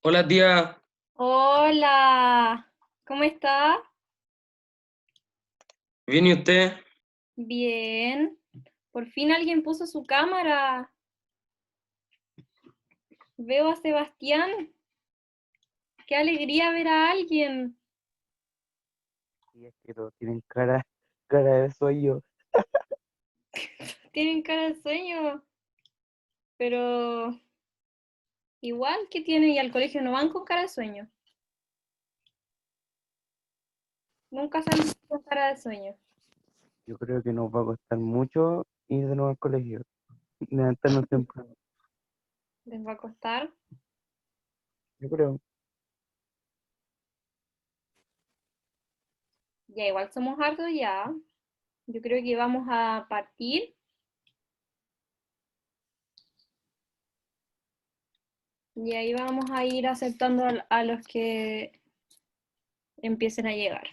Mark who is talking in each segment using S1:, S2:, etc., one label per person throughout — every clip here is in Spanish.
S1: Hola tía,
S2: Hola, ¿cómo está?
S1: ¿bien y usted?
S2: Bien. Por fin alguien puso su cámara. Veo a Sebastián. Qué alegría ver a alguien.
S3: Y es que todos tienen cara de sueño.
S2: Tienen cara de sueño, pero igual que tienen y al colegio no van con cara de sueño. Nunca salen con cara de sueño.
S3: Yo creo que nos va a costar mucho ir de nuevo al colegio, levantarnos temprano.
S2: ¿Les va a costar?
S3: Yo creo.
S2: Ya, igual somos hartos ya. Yo creo que vamos a partir y ahí vamos a ir aceptando a los que empiecen a llegar.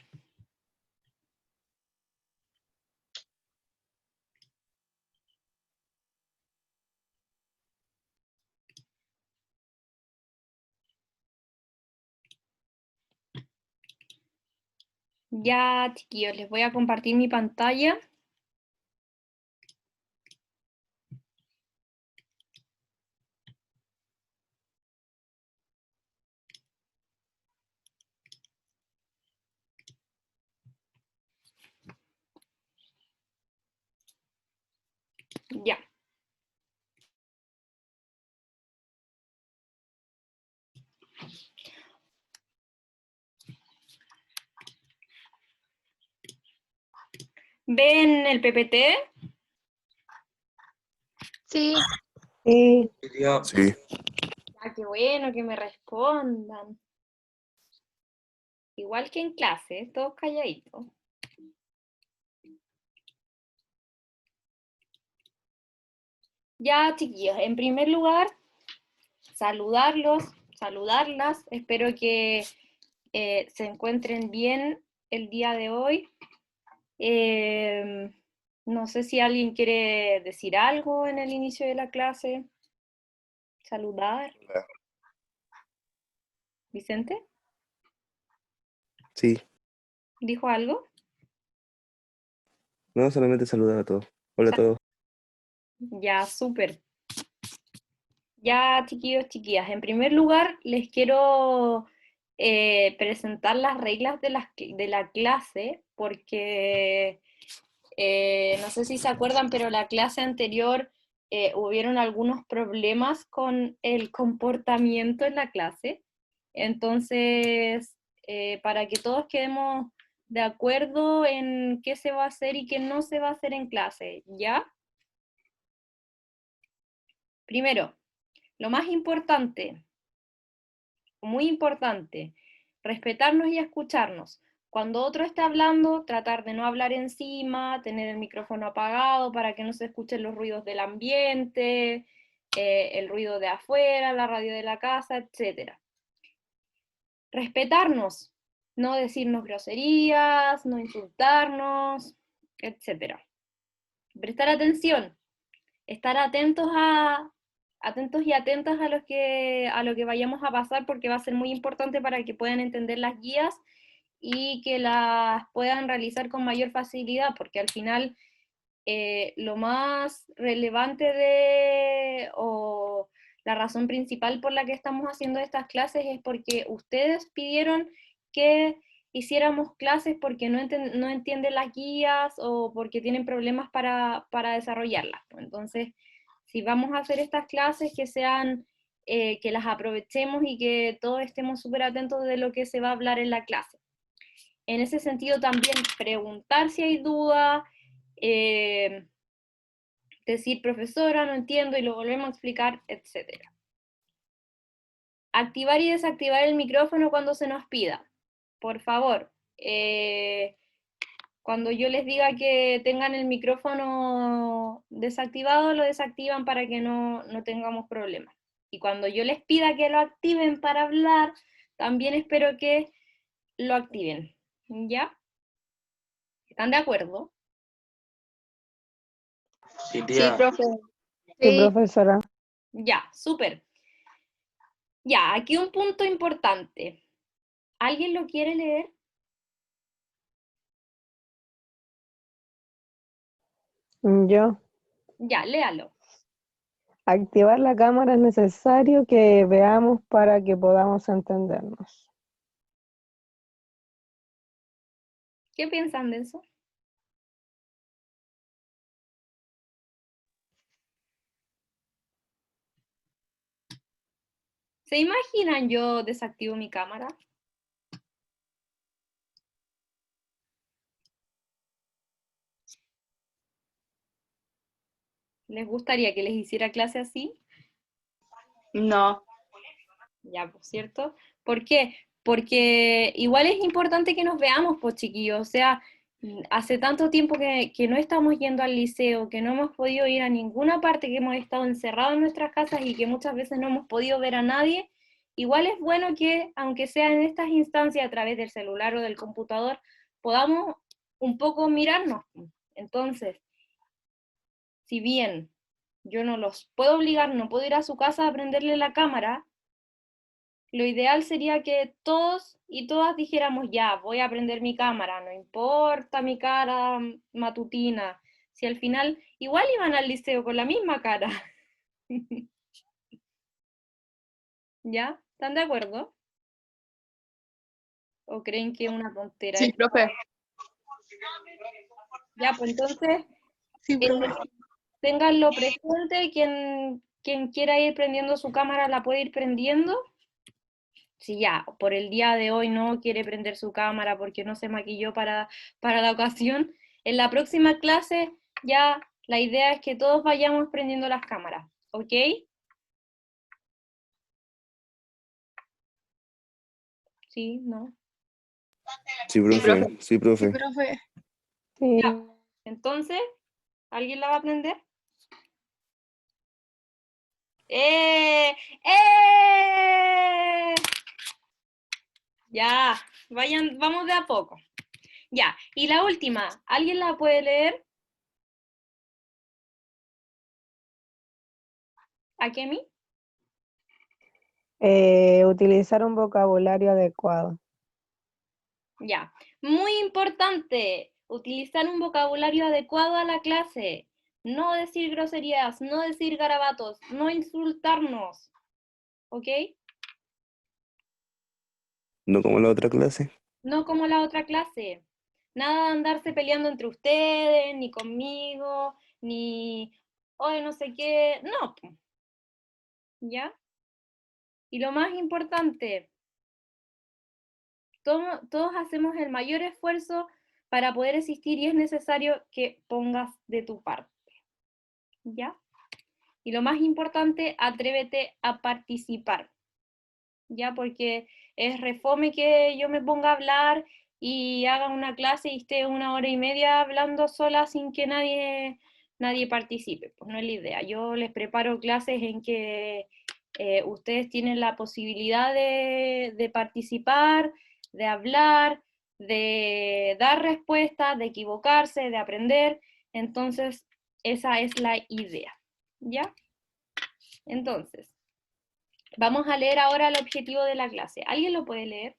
S2: Ya, chiquillos, les voy a compartir mi pantalla. Ya. ¿Ven el PPT?
S4: Sí,
S1: Sí, tía.
S5: Sí,
S2: Ah, qué bueno que me respondan. Igual que en clase, todos calladitos. Ya, chiquillos, en primer lugar, saludarlos, saludarlas. Espero que se encuentren bien el día de hoy. Eh, no sé si alguien quiere decir algo en el inicio de la clase. Saludar. ¿Vicente?
S5: sí.
S2: ¿Dijo algo?
S5: No, solamente saludar a todos. Hola a todos.
S2: Ya, súper. Ya, chiquillos, chiquillas, en primer lugar les quiero presentar las reglas de la clase, porque no sé si se acuerdan, pero la clase anterior hubieron algunos problemas con el comportamiento en la clase. Entonces, para que todos quedemos de acuerdo en qué se va a hacer y qué no se va a hacer en clase, ¿ya? Primero, lo más importante, muy importante, respetarnos y escucharnos. Cuando otro esté hablando, tratar de no hablar encima, tener el micrófono apagado para que no se escuchen los ruidos del ambiente, el ruido de afuera, la radio de la casa, etc. Respetarnos, no decirnos groserías, no insultarnos, etc. Prestar atención, estar atentos y atentas a lo que vayamos a pasar, porque va a ser muy importante para que puedan entender las guías y que las puedan realizar con mayor facilidad, porque al final lo más relevante o la razón principal por la que estamos haciendo estas clases es porque ustedes pidieron que hiciéramos clases porque no entienden las guías o porque tienen problemas para desarrollarlas. Entonces, si vamos a hacer estas clases, que sean, que las aprovechemos y que todos estemos súper atentos de lo que se va a hablar en la clase. En ese sentido, también preguntar si hay dudas, decir, profesora, no entiendo, y lo volvemos a explicar, etc. Activar y desactivar el micrófono cuando se nos pida. Por favor, cuando yo les diga que tengan el micrófono desactivado, lo desactivan para que no tengamos problemas. Y cuando yo les pida que lo activen para hablar, también espero que lo activen. ¿Ya? ¿Están de acuerdo?
S1: Sí,
S4: sí,
S1: tía.
S4: profe.
S6: Sí,
S4: Sí,
S6: profesora.
S2: Ya, súper. Ya, aquí un punto importante. ¿Alguien lo quiere leer?
S4: Yo.
S2: Ya, léalo.
S4: Activar la cámara es necesario que veamos para que podamos entendernos.
S2: ¿Qué piensan de eso? ¿Se imaginan yo desactivo mi cámara? ¿Les gustaría que les hiciera clase así?
S6: No.
S2: Ya, por cierto. ¿Por qué? Porque igual es importante que nos veamos, pues chiquillos. O sea, hace tanto tiempo que no estamos yendo al liceo, que no hemos podido ir a ninguna parte, que hemos estado encerrados en nuestras casas y que muchas veces no hemos podido ver a nadie. Igual es bueno que, aunque sea en estas instancias a través del celular o del computador, podamos un poco mirarnos. Entonces, si bien yo no los puedo obligar, no puedo ir a su casa a prenderle la cámara, lo ideal sería que todos y todas dijéramos, ya, voy a prender mi cámara, no importa mi cara matutina, si al final igual iban al liceo con la misma cara. ¿Ya? ¿Están de acuerdo? ¿O creen que es una tontera
S6: Sí,
S2: esto?
S6: profe.
S2: Ya, pues entonces,
S6: Sí, profe.
S2: ténganlo presente, quien quiera ir prendiendo su cámara la puede ir prendiendo. Si ya por el día de hoy no quiere prender su cámara porque no se maquilló para la ocasión, en la próxima clase ya la idea es que todos vayamos prendiendo las cámaras, ¿ok? Sí, ¿no?
S5: Sí, profe. Sí,
S6: Sí,
S5: profe.
S6: profe.
S4: Sí.
S2: Ya. Entonces, ¿alguien la va a prender? ¡Eh! ¡Eh! Ya, vayan, vamos de a poco. Ya, y la última, ¿alguien la puede leer? ¿A Kemi?
S4: Utilizar un vocabulario adecuado.
S2: Ya, muy importante, utilizar un vocabulario adecuado a la clase. No decir groserías, no decir garabatos, no insultarnos. ¿Ok?
S5: No como la otra clase.
S2: No como la otra clase. Nada de andarse peleando entre ustedes, ni conmigo, ni hoy no sé qué. No, po. ¿Ya? Y lo más importante, todos hacemos el mayor esfuerzo para poder existir y es necesario que pongas de tu parte. ¿Ya? Y lo más importante, atrévete a participar, ¿ya? Porque es refome que yo me ponga a hablar y haga una clase y esté 1 hora y media hablando sola sin que nadie participe. Pues no es la idea. Yo les preparo clases en que ustedes tienen la posibilidad de participar, de hablar, de dar respuestas, de equivocarse, de aprender. Entonces, esa es la idea, ¿ya? Entonces, vamos a leer ahora el objetivo de la clase. ¿Alguien lo puede leer?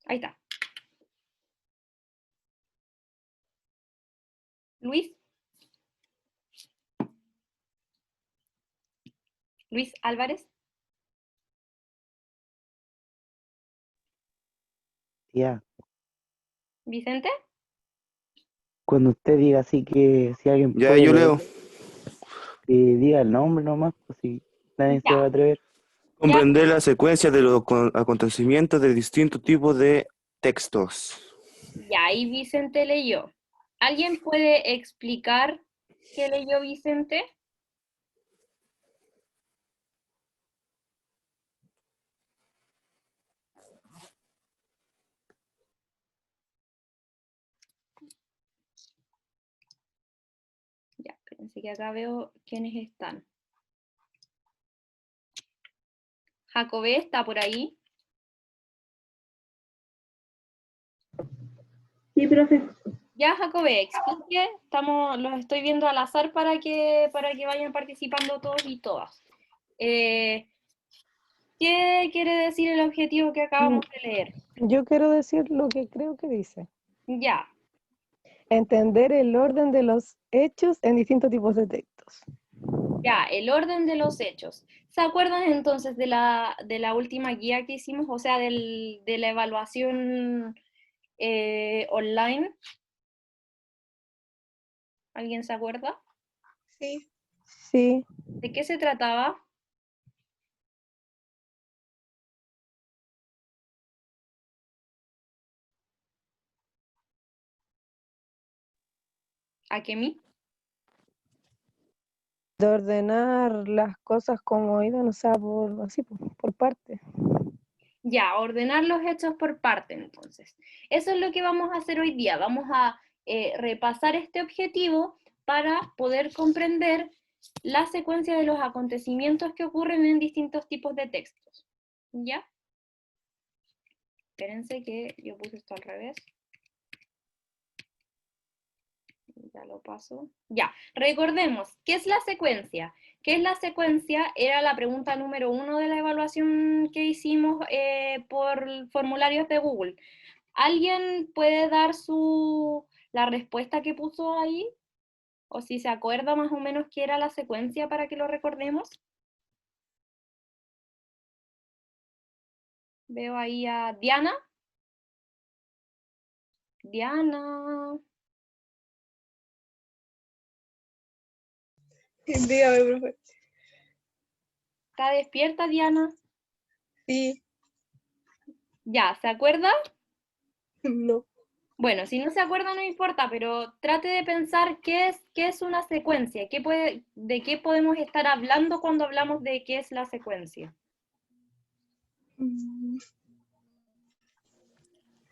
S2: Ahí está. Luis. Luis Álvarez.
S3: Ya,
S2: Vicente.
S3: cuando usted diga así que si alguien
S5: Ya,
S3: puede
S5: yo
S3: leer,
S5: leo.
S3: que diga el nombre nomás, pues si nadie se va a
S2: Ya,
S3: atrever.
S2: ya,
S5: Comprender la secuencia de los acontecimientos de distintos tipos de textos.
S2: ya, ahí Vicente leyó. ¿Alguien puede explicar qué leyó Vicente? Ya, pensé que acá veo quiénes están. Jacobé está por ahí.
S6: Sí, profe.
S2: Ya, Jacobe, explique, los estoy viendo al azar para que vayan participando todos y todas. ¿Qué quiere decir el objetivo que acabamos de leer?
S4: Yo quiero decir lo que creo que dice.
S2: Ya,
S4: Entender el orden de los hechos en distintos tipos de textos.
S2: ya, el orden de los hechos. ¿Se acuerdan entonces de la última guía que hicimos? O sea, de la evaluación online. ¿Alguien se acuerda?
S6: Sí.
S4: Sí,
S2: ¿De qué se trataba? ¿A qué mí?
S4: de ordenar las cosas como iban, o sea, así, por parte.
S2: Ya, ordenar los hechos por parte, entonces. Eso es lo que vamos a hacer hoy día. Vamos a repasar este objetivo para poder comprender la secuencia de los acontecimientos que ocurren en distintos tipos de textos. ¿Ya? Espérense que yo puse esto al revés. Ya lo paso. Ya, recordemos, ¿qué es la secuencia? ¿Qué es la secuencia? Era la pregunta número 1 de la evaluación que hicimos por formularios de Google. ¿Alguien puede dar la respuesta que puso ahí? O si se acuerda más o menos qué era la secuencia para que lo recordemos. Veo ahí a Diana. Diana.
S6: Dígame, profe.
S2: ¿Está despierta, Diana?
S6: Sí.
S2: Ya, ¿se acuerda?
S6: No.
S2: Bueno, si no se acuerda no importa, pero trate de pensar qué es una secuencia, de qué podemos estar hablando cuando hablamos de qué es la secuencia.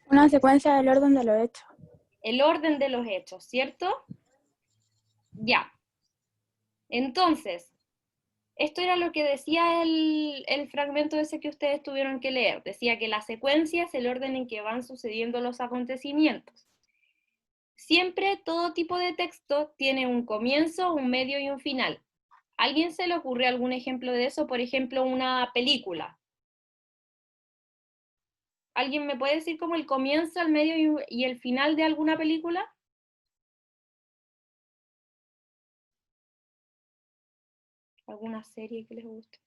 S7: Una secuencia del orden de los hechos.
S2: El orden de los hechos, ¿cierto? Ya. Entonces, esto era lo que decía el fragmento ese que ustedes tuvieron que leer. Decía que la secuencia es el orden en que van sucediendo los acontecimientos. Siempre todo tipo de texto tiene un comienzo, un medio y un final. ¿A alguien se le ocurre algún ejemplo de eso? Por ejemplo, una película. ¿Alguien me puede decir como el comienzo, el medio y el final de alguna película? ¿Alguna serie que les guste?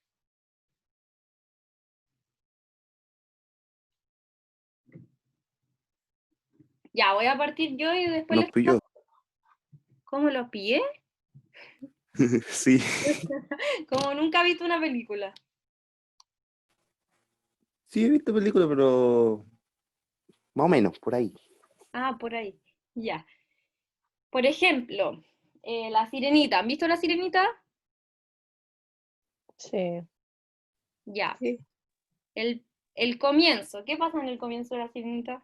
S2: Ya, voy a partir yo y después
S5: Nos
S2: les...
S5: pilló.
S2: ¿Cómo los pillé?
S5: Sí.
S2: Como nunca he visto una película.
S5: Sí, he visto películas, pero más o menos, por ahí.
S2: Ah, por ahí. Ya. Por ejemplo, La Sirenita. ¿Han visto La Sirenita?
S4: Sí.
S2: Ya.
S6: Sí.
S2: El comienzo. ¿Qué pasa en el comienzo de La Sirenita?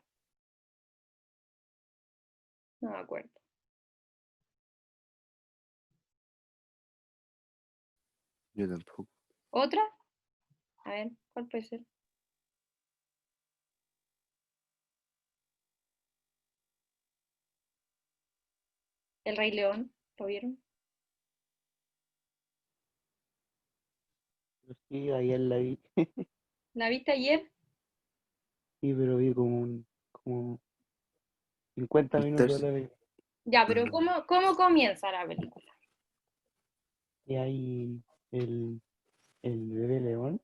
S2: No me acuerdo.
S5: Yo tampoco.
S2: ¿Otra? A ver, ¿cuál puede ser? El Rey León. ¿Lo vieron?
S3: Sí, ayer la vi.
S2: ¿La viste ayer?
S3: Sí, pero vi como 50
S5: El
S3: minutos
S5: tercio.
S3: la vi.
S2: Ya, pero ¿cómo comienza la película?
S3: Y ahí el bebé león,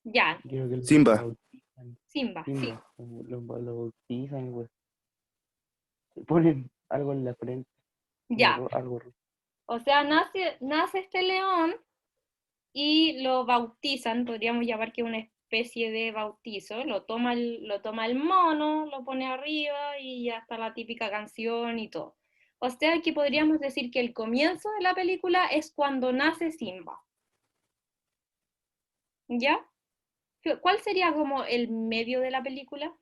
S2: Ya,
S3: creo que lo
S5: Simba.
S3: bautizan.
S2: Simba, sí.
S3: Simba, como lo bautizan, pues. Se ponen algo en la frente, como
S2: Ya.
S3: algo rojo.
S2: O sea, nace este león y lo bautizan, podríamos llamar que una especie de bautizo. Lo toma el mono, lo pone arriba y ya está la típica canción y todo. O sea que podríamos decir que el comienzo de la película es cuando nace Simba. ¿Ya? ¿Cuál sería como el medio de la película?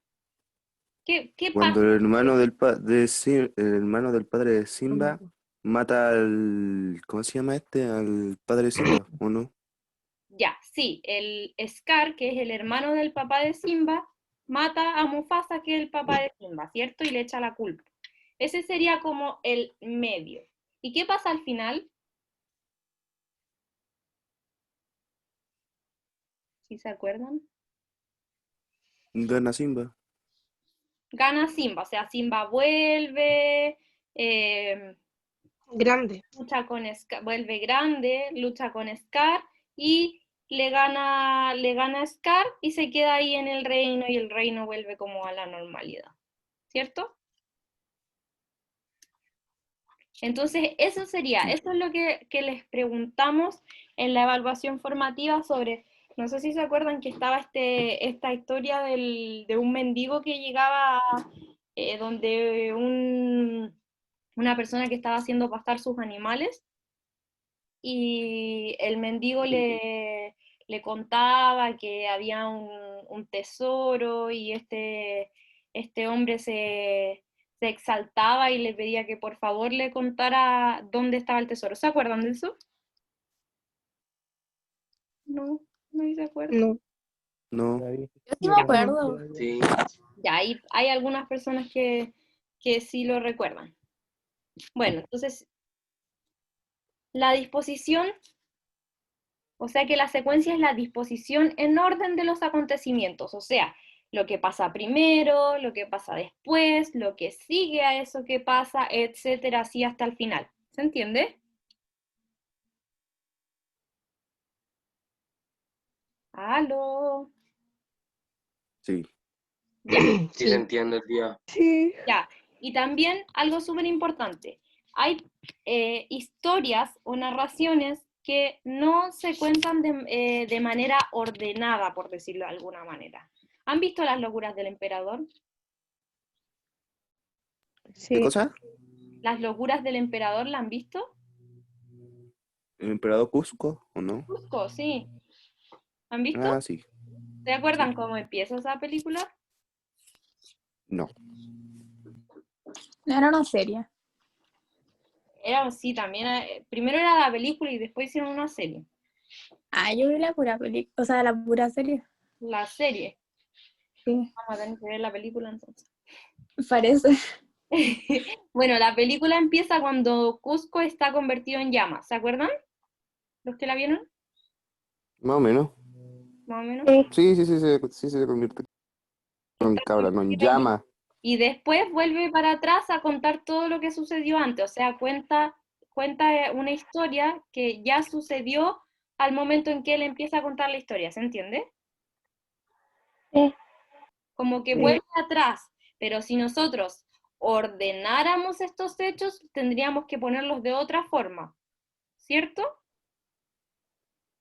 S2: ¿Qué
S5: Cuando
S2: pasa?
S5: el hermano el hermano del padre de Simba mata al, ¿cómo se llama este? Al padre de Simba, ¿o no?
S2: Ya, sí, el Scar, que es el hermano del papá de Simba, mata a Mufasa, que es el papá de Simba, ¿cierto? Y le echa la culpa. Ese sería como el medio. ¿Y qué pasa al final? ¿Sí se acuerdan?
S5: Gana Simba.
S2: Gana Simba, o sea, Simba vuelve, eh,
S6: Grande.
S2: lucha con vuelve grande, lucha con Scar y le gana a Scar y se queda ahí en el reino y el reino vuelve como a la normalidad, ¿cierto? Entonces, eso sería,
S5: Sí.
S2: eso es lo que les preguntamos en la evaluación formativa sobre, no sé si se acuerdan que estaba esta historia de un mendigo que llegaba donde una persona que estaba haciendo pastar sus animales y el mendigo le contaba que había un tesoro y este hombre se exaltaba y le pedía que por favor le contara dónde estaba el tesoro. ¿Se acuerdan de eso? No, no se acuerdan.
S6: No.
S5: No.
S7: Yo sí me acuerdo.
S1: Sí.
S2: Ya, hay algunas personas que sí lo recuerdan. Bueno, entonces, la disposición, o sea que la secuencia es la disposición en orden de los acontecimientos, o sea, lo que pasa primero, lo que pasa después, lo que sigue a eso que pasa, etcétera, así hasta el final. ¿Se entiende? ¿Aló?
S5: Sí.
S2: Ya,
S1: Sí
S6: Sí.
S1: se entiende el día.
S4: Sí.
S2: ya. Y también algo súper importante, hay historias o narraciones que no se cuentan de manera ordenada, por decirlo de alguna manera. ¿Han visto Las locuras del emperador?
S5: ¿Qué
S4: Sí.
S5: cosa?
S2: ¿Las locuras del emperador la han visto?
S5: ¿El emperador Cusco o no?
S2: Cusco, sí. ¿Han visto?
S5: Ah, sí.
S2: ¿Se acuerdan cómo empieza esa película?
S5: No.
S7: No era una serie.
S2: Era, sí, también. Primero era la película y después hicieron una serie.
S7: Ah, yo vi la pura película, o sea, la pura serie.
S2: La serie.
S7: Sí,
S2: Vamos a tener que ver la película entonces.
S7: parece.
S2: Bueno, la película empieza cuando Cusco está convertido en llamas. ¿Se acuerdan? ¿Los que la vieron?
S5: Más o menos.
S2: Más o menos.
S5: Sí, sí se convierte en cabra, no en llama.
S2: Y después vuelve para atrás a contar todo lo que sucedió antes. O sea, cuenta una historia que ya sucedió al momento en que él empieza a contar la historia. ¿Se entiende?
S4: Sí.
S2: Como que
S4: Sí.
S2: vuelve atrás. Pero si nosotros ordenáramos estos hechos, tendríamos que ponerlos de otra forma. ¿Cierto?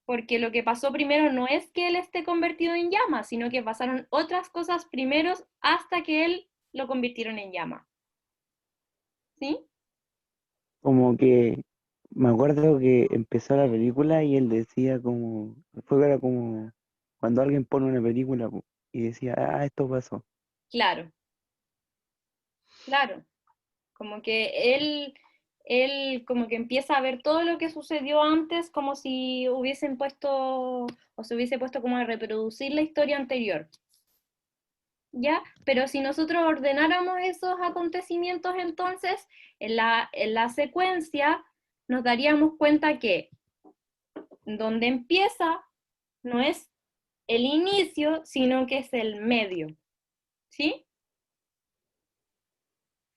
S2: Porque lo que pasó primero no es que él esté convertido en llama, sino que pasaron otras cosas primeros hasta que él lo convirtieron en llama. ¿Sí?
S3: Como que me acuerdo que empezó la película y él decía como, era como cuando alguien pone una película po, y decía, ah, esto pasó.
S2: Claro, claro. Como que él como que empieza a ver todo lo que sucedió antes como si hubiesen puesto o se hubiese puesto como a reproducir la historia anterior. ¿Ya? Pero si nosotros ordenáramos esos acontecimientos entonces, en la secuencia nos daríamos cuenta que donde empieza no es el inicio, sino que es el medio. ¿Sí?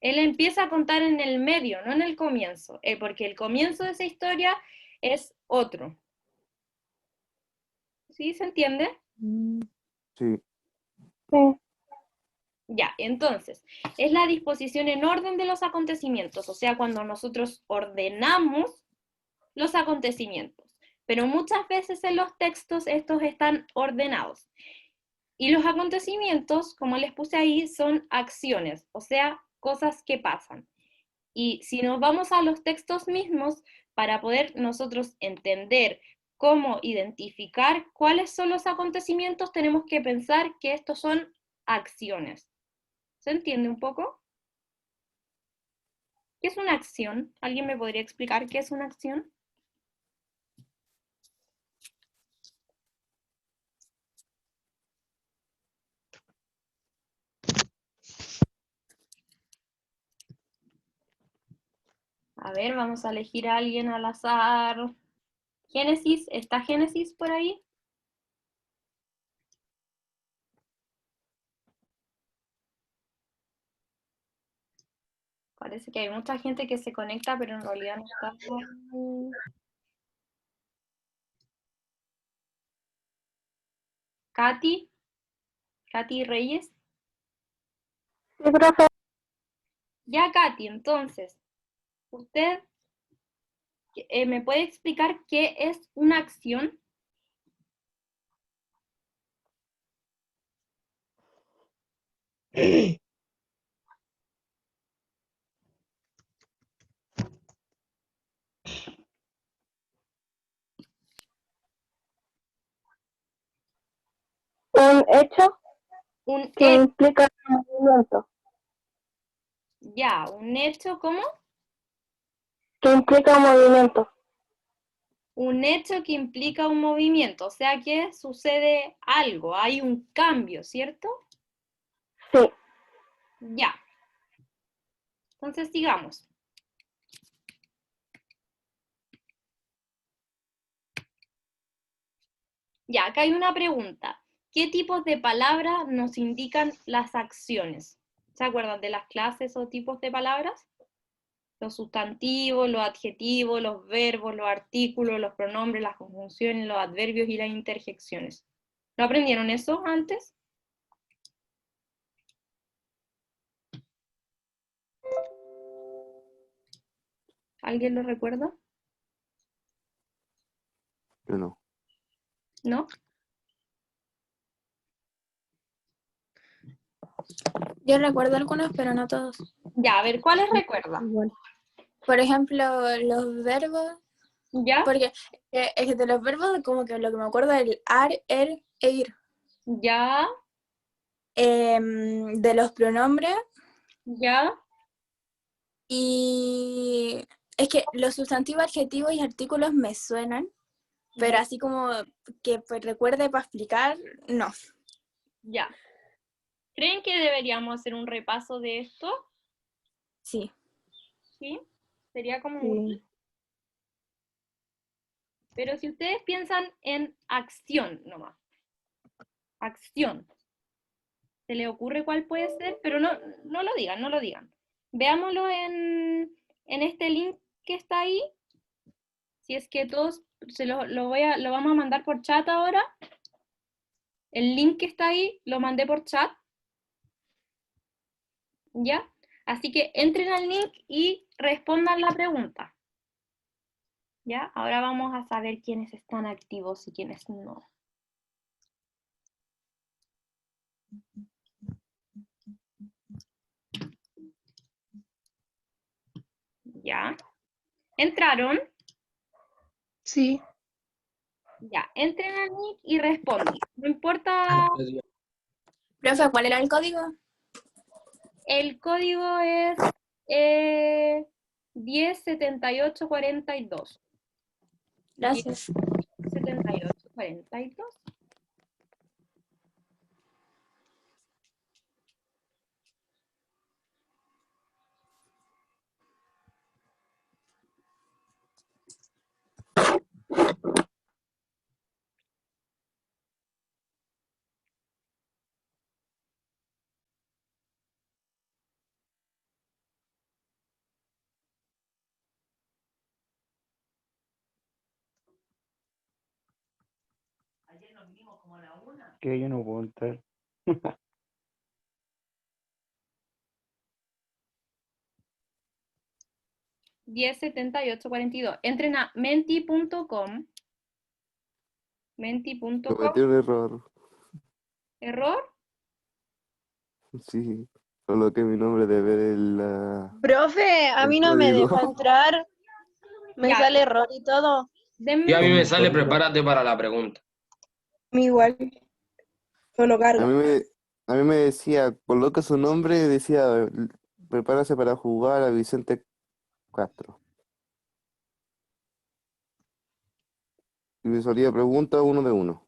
S2: Él empieza a contar en el medio, no en el comienzo, porque el comienzo de esa historia es otro. ¿Sí? ¿Se entiende?
S5: Sí.
S4: Sí.
S2: Ya, entonces, es la disposición en orden de los acontecimientos, o sea, cuando nosotros ordenamos los acontecimientos. Pero muchas veces en los textos estos están ordenados. Y los acontecimientos, como les puse ahí, son acciones, o sea, cosas que pasan. Y si nos vamos a los textos mismos, para poder nosotros entender cómo identificar cuáles son los acontecimientos, tenemos que pensar que estos son acciones. ¿Se entiende un poco? ¿Qué es una acción? ¿Alguien me podría explicar qué es una acción? A ver, vamos a elegir a alguien al azar. Génesis, ¿está Génesis por ahí? Parece que hay mucha gente que se conecta, pero en realidad no está. Katy, Katy Reyes.
S7: Sí, profe.
S2: Ya, Katy, entonces, ¿usted me puede explicar qué es una acción?
S7: Un hecho
S2: Un
S7: que
S2: hecho,
S7: implica un movimiento.
S2: ya, un hecho, ¿cómo?
S7: Que implica un movimiento.
S2: Un hecho que implica un movimiento, o sea que sucede algo, hay un cambio, ¿cierto?
S7: Sí.
S2: Ya. Entonces sigamos. Ya, acá hay una pregunta. ¿Qué tipos de palabras nos indican las acciones? ¿Se acuerdan de las clases o tipos de palabras? Los sustantivos, los adjetivos, los verbos, los artículos, los pronombres, las conjunciones, los adverbios y las interjecciones. ¿No aprendieron eso antes? ¿Alguien lo recuerda?
S5: Yo no.
S2: ¿No?
S7: Yo recuerdo algunos, pero no todos.
S2: Ya, a ver, ¿cuáles recuerda?
S4: Igual.
S7: Por ejemplo, los verbos,
S2: ¿Ya?
S7: porque es que de los verbos como que lo que me acuerdo es el ar, er e ir.
S2: ¿Ya?
S7: De los pronombres
S2: ¿Ya?
S7: y es que los sustantivos, adjetivos y artículos me suenan, pero así como que pues, recuerde para explicar, no.
S2: Ya. ¿Creen que deberíamos hacer un repaso de esto?
S7: Sí.
S2: ¿Sí? Sería como
S4: Sí.
S2: útil. Pero si ustedes piensan en acción nomás, acción, ¿se les ocurre cuál puede ser? Pero no, no lo digan, no lo digan. Veámoslo en este link que está ahí. Si es que todos lo vamos a mandar por chat ahora. El link que está ahí lo mandé por chat. ¿Ya? Así que entren al link y respondan la pregunta. ¿Ya? Ahora vamos a saber quiénes están activos y quiénes no. ¿Ya? ¿Entraron?
S6: Sí.
S2: Ya, entren al link y respondan. No importa,
S7: Profe, ¿cuál era el código?
S2: el código es 107842.
S7: Gracias.
S2: 107842.
S3: Que yo no puedo entrar.
S2: 107842. Entren a menti.com. Menti.com.
S5: Cometí un error.
S2: ¿Error?
S5: Sí. Coloqué mi nombre de ver
S6: Profe, a
S5: el
S6: mí no me
S5: código.
S6: deja entrar. Me
S2: Ya,
S6: sale error y todo.
S2: denme
S1: Y a mí
S2: un-
S1: me sale prepárate para la pregunta.
S6: A mí igual. No lo
S5: A
S6: carga.
S5: mí me, a mí me decía, coloca su nombre, decía, prepárase para jugar a Vicente Castro. Y me salía pregunta uno de uno.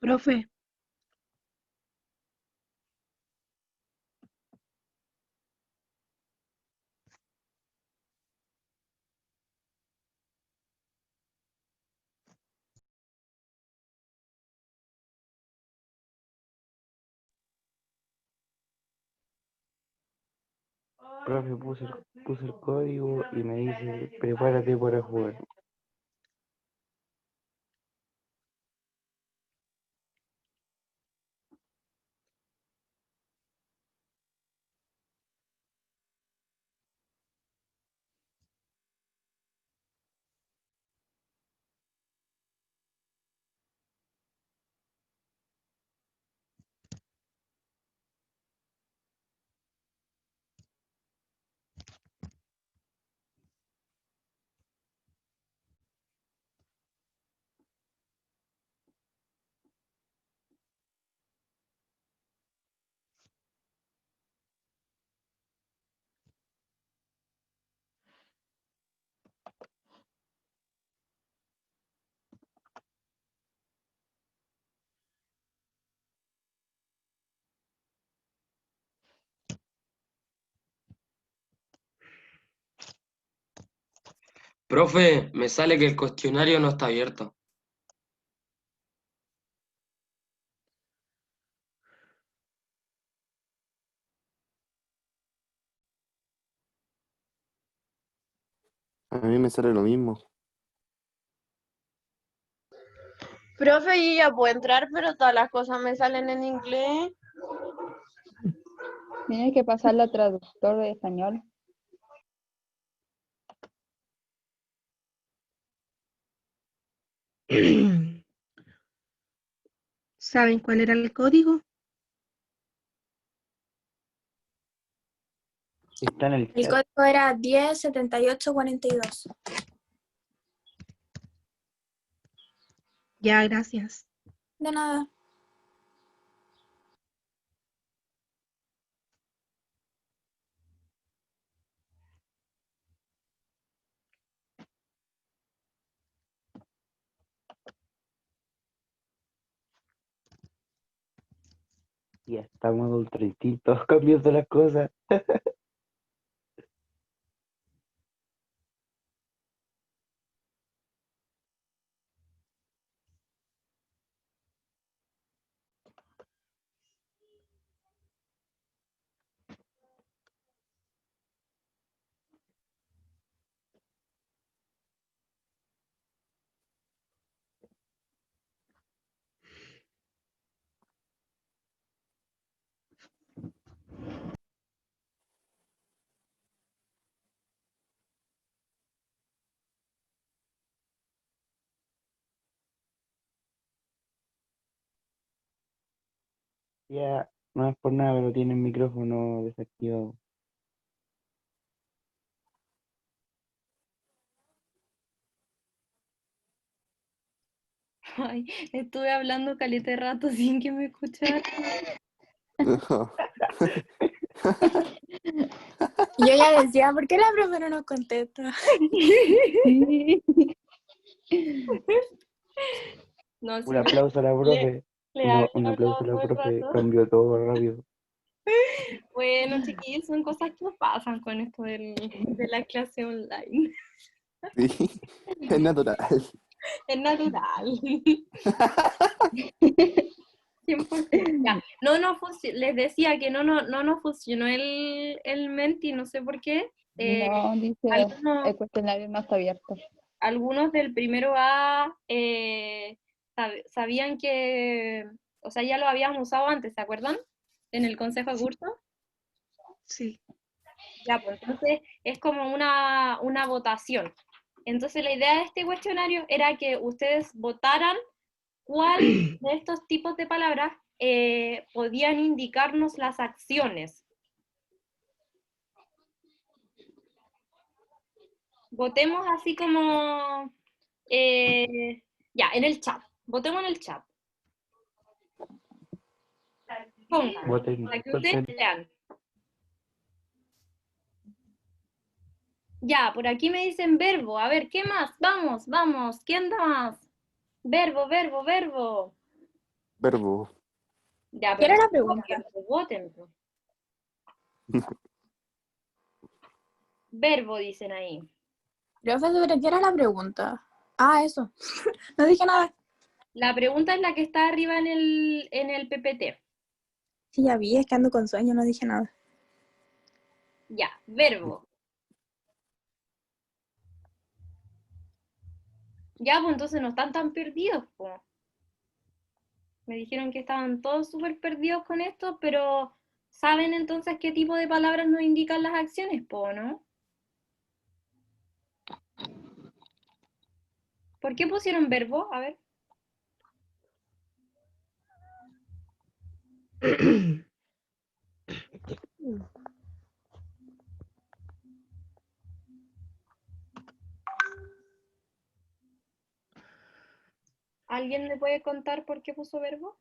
S6: Profe,
S3: Profe, puse el código y me dice, prepárate para jugar.
S1: Profe, me sale que el cuestionario no está abierto.
S5: A mí me sale lo mismo.
S6: profe, yo ya puedo entrar, pero todas las cosas me salen en inglés.
S8: Tienes que pasarla a traductor de español.
S6: ¿Saben cuál era el código?
S3: Está en el
S7: El
S3: chat.
S7: código era 107842.
S6: Ya, gracias.
S7: De nada.
S3: Ya estamos ultra distintos, cambiando las cosas. Ya, no es por nada, pero tiene el micrófono desactivado.
S2: Ay, estuve hablando caleta de rato sin que me escucharan.
S7: Yo ya decía, ¿por qué la profe no nos contesta?
S2: No, sí,
S3: Un aplauso a la profe.
S2: le había
S3: Un aplauso a
S2: hablado
S3: la
S2: todo el
S3: profe.
S2: rato.
S3: Cambió todo rápido.
S2: Bueno, chiquillos, son cosas que pasan con esto de la clase online.
S5: Sí, es natural.
S2: Es natural. 100%. Ya, les decía que no nos funcionó el Menti, no sé por qué.
S8: No, dice,
S2: Algunos,
S8: el cuestionario no está abierto.
S2: algunos del primero A sabían que, o sea, ya lo habíamos usado antes, ¿se acuerdan? En el consejo de curso.
S6: Sí.
S2: Ya, pues entonces es como una votación. Entonces la idea de este cuestionario era que ustedes votaran cuál de estos tipos de palabras podían indicarnos las acciones. Votemos así como, ya, en el chat. Votemos en el chat. Pongan,
S3: Voten,
S2: para que
S3: voten.
S2: ustedes vean. Ya, por aquí me dicen verbo. A ver, ¿qué más? Vamos, vamos. ¿Quién da más? Verbo, verbo, verbo.
S5: Verbo.
S2: Ya,
S7: ¿Qué
S2: pero
S7: era la
S2: voten,
S7: pregunta?
S2: voten, po. Verbo, dicen ahí.
S7: Profe, ¿sobre qué era la pregunta? Ah, eso. No dije nada.
S2: La pregunta es la que está arriba en el PPT.
S7: Sí, ya vi, es que ando con sueño, no dije nada.
S2: Ya, verbo. Ya, pues entonces no están tan perdidos, po. Me dijeron que estaban todos súper perdidos con esto, pero ¿saben entonces qué tipo de palabras nos indican las acciones, po, no? ¿Por qué pusieron verbo? A ver. ¿Alguien me puede contar por qué puso verbo?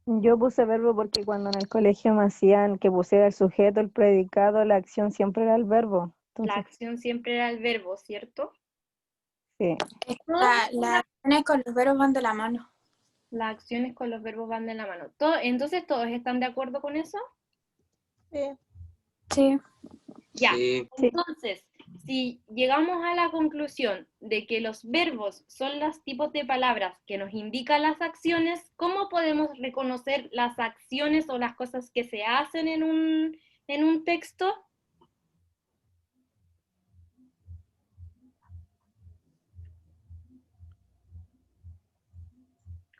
S4: Yo puse verbo porque cuando en el colegio me hacían que pusiera el sujeto, el predicado, la acción siempre era el verbo.
S2: La
S4: Entonces,
S2: acción siempre era el verbo, ¿cierto?
S4: sí.
S7: Es que las acciones con los verbos van de la mano.
S2: Las acciones con los verbos van de la mano. Entonces, ¿todos están de acuerdo con eso?
S7: Sí.
S2: Ya.
S1: Sí,
S4: Sí.
S2: Entonces, si llegamos a la conclusión de que los verbos son los tipos de palabras que nos indican las acciones, ¿cómo podemos reconocer las acciones o las cosas que se hacen en un texto?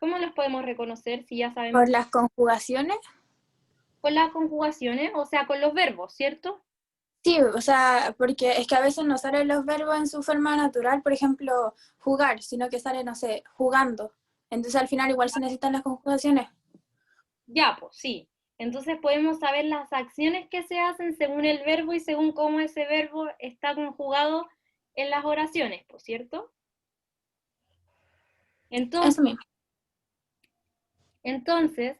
S2: ¿Cómo los podemos reconocer si ya sabemos?
S7: Por las conjugaciones.
S2: Con las conjugaciones, o sea, con los verbos, ¿cierto?
S7: Sí, o sea, porque es que a veces no salen los verbos en su forma natural, por ejemplo, jugar, sino que sale, no sé, jugando. Entonces al final igual se necesitan las conjugaciones.
S2: Ya, pues sí. Entonces podemos saber las acciones que se hacen según el verbo y según cómo ese verbo está conjugado en las oraciones, pues, ¿cierto? Entonces,
S7: Eso mismo.
S2: Entonces,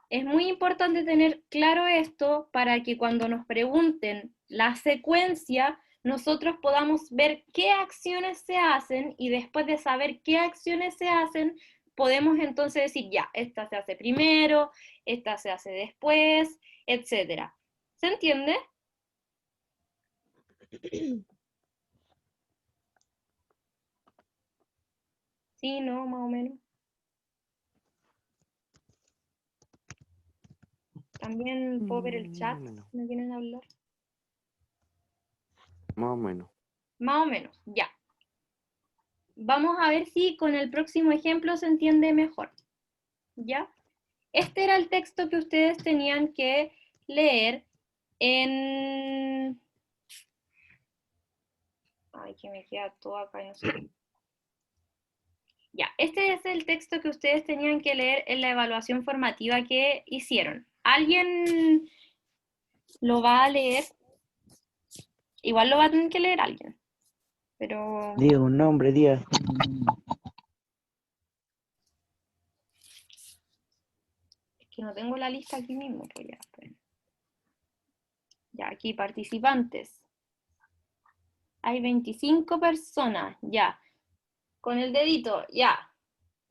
S2: es muy importante tener claro esto para que cuando nos pregunten la secuencia, nosotros podamos ver qué acciones se hacen y después de saber qué acciones se hacen, podemos entonces decir, ya, esta se hace primero, esta se hace después, etc. ¿Se entiende? Sí, no, más o menos. También puedo ver el chat, si me quieren hablar.
S5: Más o menos.
S2: Más o menos, ya. Vamos a ver si con el próximo ejemplo se entiende mejor. ¿Ya? Este era el texto que ustedes tenían que leer en... Ay, que me queda todo acá y no sé. Ya, este es el texto que ustedes tenían que leer en la evaluación formativa que hicieron. ¿Alguien lo va a leer? Igual lo va a tener que leer alguien. Pero
S3: Diga un nombre, diga.
S2: es que no tengo la lista aquí mismo, pues ya. Esperen. Ya, aquí participantes. Hay 25 personas, ya. Con el dedito, ya.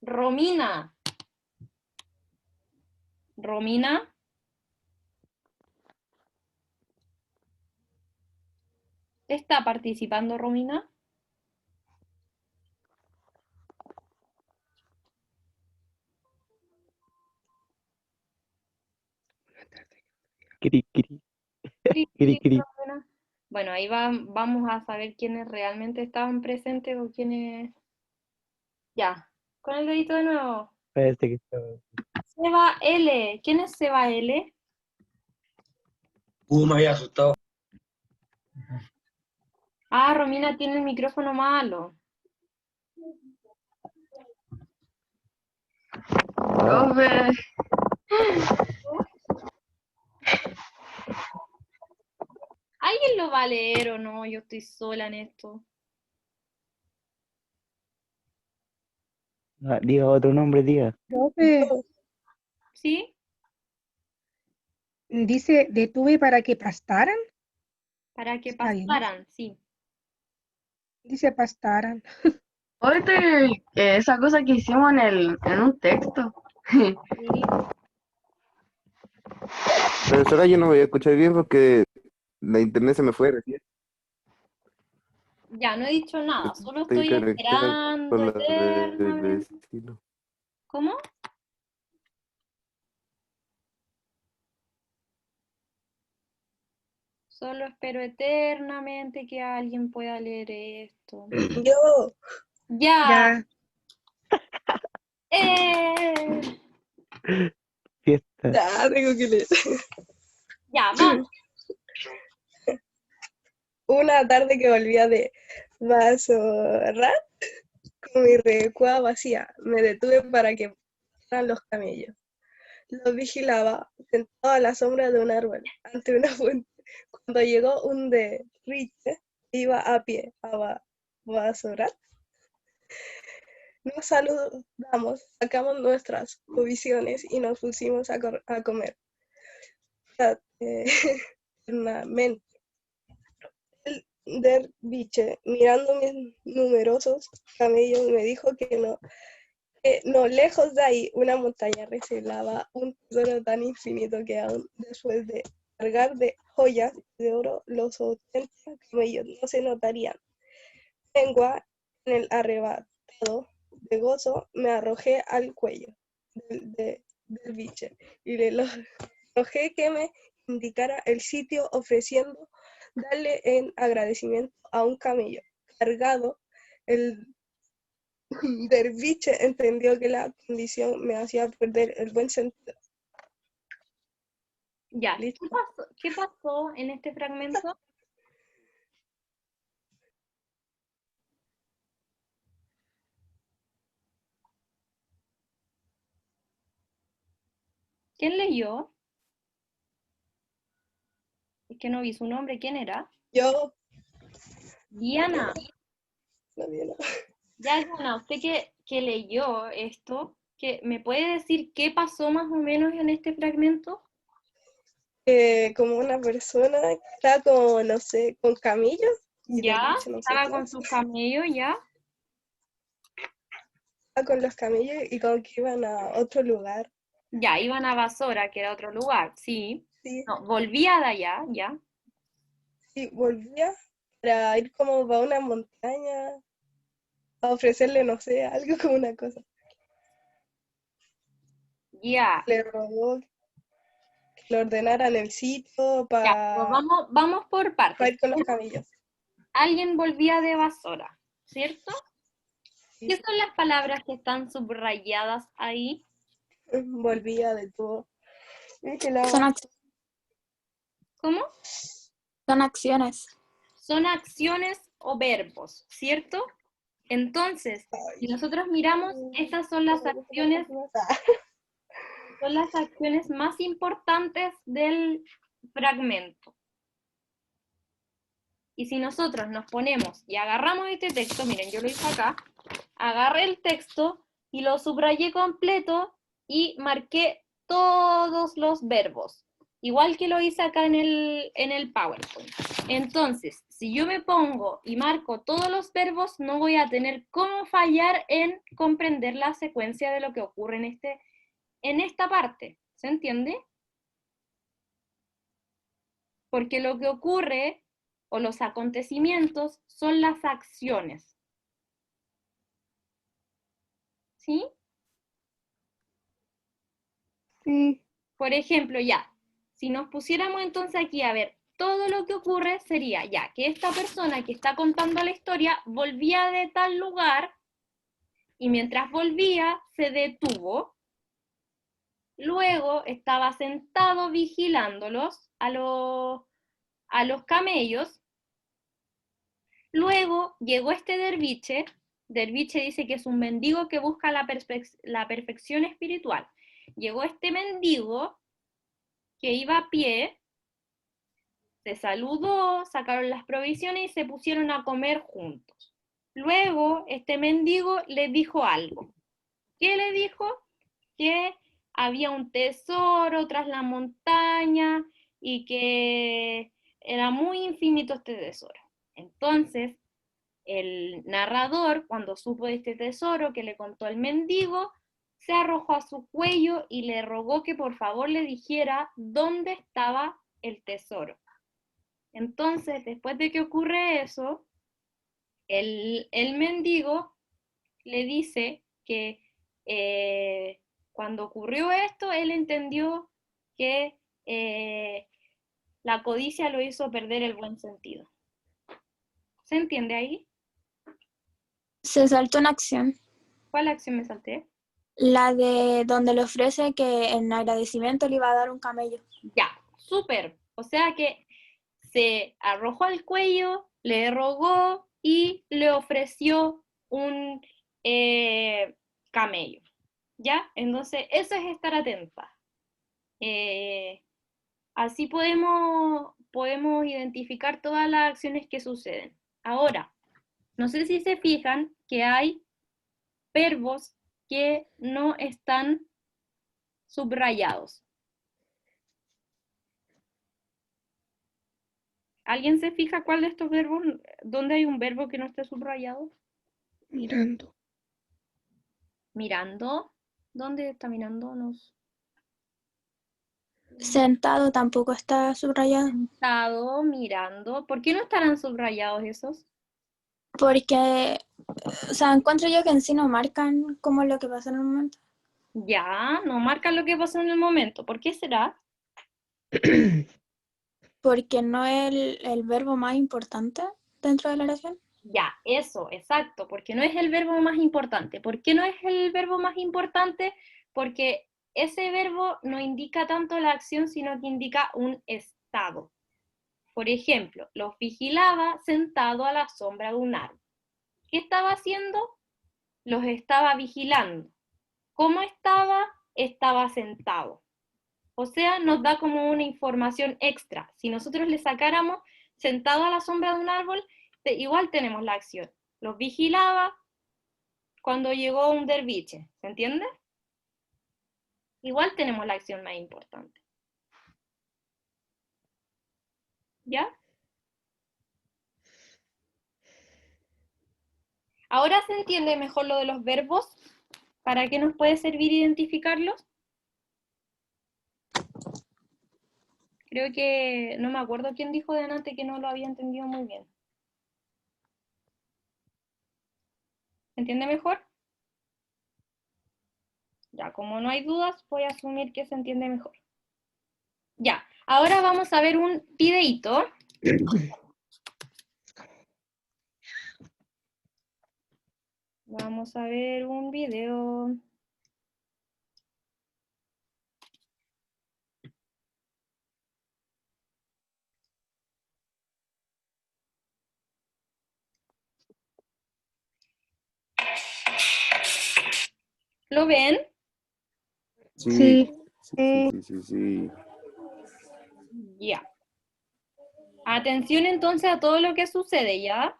S2: Romina. Romina. ¿Está participando Romina?
S3: Cri, cri,
S2: Sí,
S3: cri,
S2: sí,
S3: cri.
S2: Romina. Bueno, ahí vamos a saber quiénes realmente estaban presentes o quiénes... Ya. Con el dedito de nuevo.
S3: Parece que estaba.
S2: Seba L. ¿Quién es Seba L?
S1: me había asustado.
S2: Ah, Romina tiene el micrófono malo.
S6: Profe,
S2: ¿Alguien lo va a leer o no? Yo estoy sola en esto.
S3: Ah, diga otro nombre, diga.
S9: Profe,
S2: ¿Sí?
S9: dice, detuve para que pastaran.
S2: Para que
S9: Está bien.
S2: pasaran, sí.
S9: Dice pastaran.
S6: Oye, esa cosa que hicimos en un texto.
S2: Sí.
S5: Profesora, yo no voy a escuchar bien porque la internet se me fue recién.
S2: Ya, no he dicho nada, solo
S5: Estoy
S2: estoy
S5: conectada
S2: esperando
S5: con la del
S2: eternamente.
S5: vecino.
S2: ¿Cómo? Solo espero eternamente que alguien pueda leer esto.
S6: Yo.
S2: ¡Ya!
S9: Ya,
S2: ¡Eh!
S3: Fiesta.
S6: Ya, tengo que leer.
S2: Ya, vamos.
S6: Una tarde que volvía de Basorrat con mi recua vacía, me detuve para que pasaran los camellos. Los vigilaba sentado a la sombra de un árbol ante una fuente. Cuando llegó un derviche, iba a pie a Basorrat. Nos saludamos, sacamos nuestras provisiones y nos pusimos a comer. Eternamente. El derviche, mirando mis numerosos camellos, me dijo que no lejos de ahí una montaña recelaba un tesoro tan infinito que aún después de cargar de joyas de oro los 80 camellos no se notarían. Lengua en el arrebatado de gozo me arrojé al cuello del biche y le rogé que me indicara el sitio ofreciendo darle en agradecimiento a un camello cargado. El derviche entendió que la condición me hacía perder el buen sentido.
S2: Ya,
S6: ¿Listo?
S2: ¿Qué pasó en este fragmento? ¿Quién leyó? Es que no vi su nombre, ¿quién era?
S6: Yo,
S2: Diana.
S6: no, no.
S2: Ya, Diana, usted que leyó esto, ¿me puede decir qué pasó más o menos en este fragmento?
S6: Como una persona que está con, no sé, con camillos, y
S2: Ya,
S6: derviche, no sé
S2: estaba
S6: qué
S2: con
S6: es,
S2: sus camellos, ya.
S6: está con los camillos y como que iban a otro lugar.
S2: Ya, iban a Basora, que era otro lugar, sí.
S6: Sí,
S2: No, volvía de allá, ya.
S6: sí, volvía para ir como a una montaña a ofrecerle, no sé, algo como una cosa.
S2: Ya,
S6: Le rogó que le ordenaran el sitio
S2: ya, pero
S6: para
S2: vamos por partes.
S6: ir con los camillos.
S2: Alguien volvía de Basora, ¿cierto?
S6: Sí,
S2: ¿Qué son las palabras que están subrayadas ahí?
S6: volvía de todo.
S7: Son,
S6: Vigilaba.
S2: ¿Cómo?
S7: son acciones.
S2: Son acciones o verbos, ¿cierto? Entonces, si nosotros miramos, estas son las acciones más importantes del fragmento. Y si nosotros nos ponemos y agarramos este texto, miren, yo lo hice acá, agarré el texto y lo subrayé completo y marqué todos los verbos, igual que lo hice acá en el PowerPoint. Entonces, si yo me pongo y marco todos los verbos, no voy a tener cómo fallar en comprender la secuencia de lo que ocurre en esta parte. ¿Se entiende? Porque lo que ocurre o los acontecimientos son las acciones. ¿Sí?
S4: Sí.
S2: Por ejemplo, ya, si nos pusiéramos entonces aquí a ver, todo lo que ocurre sería ya que esta persona que está contando la historia volvía de tal lugar y mientras volvía se detuvo, luego estaba sentado vigilándolos a los camellos, luego llegó este derviche dice que es un mendigo que busca la perfección espiritual, llegó este mendigo que iba a pie, se saludó, sacaron las provisiones y se pusieron a comer juntos. Luego, este mendigo le dijo algo. ¿Qué le dijo? Que había un tesoro tras la montaña y que era muy infinito este tesoro. Entonces, el narrador, cuando supo de este tesoro que le contó el mendigo, se arrojó a su cuello y le rogó que por favor le dijera dónde estaba el tesoro. Entonces, después de que ocurre eso, el mendigo le dice que cuando ocurrió esto, él entendió que la codicia lo hizo perder el buen sentido. ¿Se entiende ahí?
S7: Se saltó una acción.
S2: ¿Cuál acción me salté?
S7: La de donde le ofrece que en agradecimiento le iba a dar un camello.
S2: Ya, súper. O sea que se arrojó al cuello, le rogó y le ofreció un camello. ¿Ya? Entonces, eso es estar atenta. Así podemos identificar todas las acciones que suceden. Ahora, no sé si se fijan que hay verbos que no están subrayados. ¿Alguien se fija cuál de estos verbos, dónde hay un verbo que no esté subrayado?
S9: Mirando.
S2: Mirando. ¿Dónde está mirando?
S7: Sentado tampoco está subrayado.
S2: Sentado, mirando. ¿Por qué no estarán subrayados esos?
S7: Porque, o sea, encuentro yo que en sí no marcan como lo que pasa en el momento.
S2: Ya, no marcan lo que pasó en el momento. ¿Por qué será?
S7: Porque no es el verbo más importante dentro de la oración.
S2: Ya, eso, exacto, porque no es el verbo más importante. ¿Por qué no es el verbo más importante? Porque ese verbo no indica tanto la acción, sino que indica un estado. Por ejemplo, los vigilaba sentado a la sombra de un árbol. ¿Qué estaba haciendo? Los estaba vigilando. ¿Cómo estaba? Estaba sentado. O sea, nos da como una información extra. Si nosotros le sacáramos sentado a la sombra de un árbol, igual tenemos la acción. Los vigilaba cuando llegó un derviche. ¿Se entiende? Igual tenemos la acción más importante. ¿Ya? ¿Ahora se entiende mejor lo de los verbos? ¿Para qué nos puede servir identificarlos? Creo que, no me acuerdo quién dijo de antes que no lo había entendido muy bien. ¿Se entiende mejor? Ya, como no hay dudas, voy a asumir que se entiende mejor. Ya, ahora vamos a ver un videíto. Vamos a ver un video. ¿Lo ven?
S5: Sí,
S9: Sí.
S5: sí.
S2: Ya. Atención entonces a todo lo que sucede, ¿ya?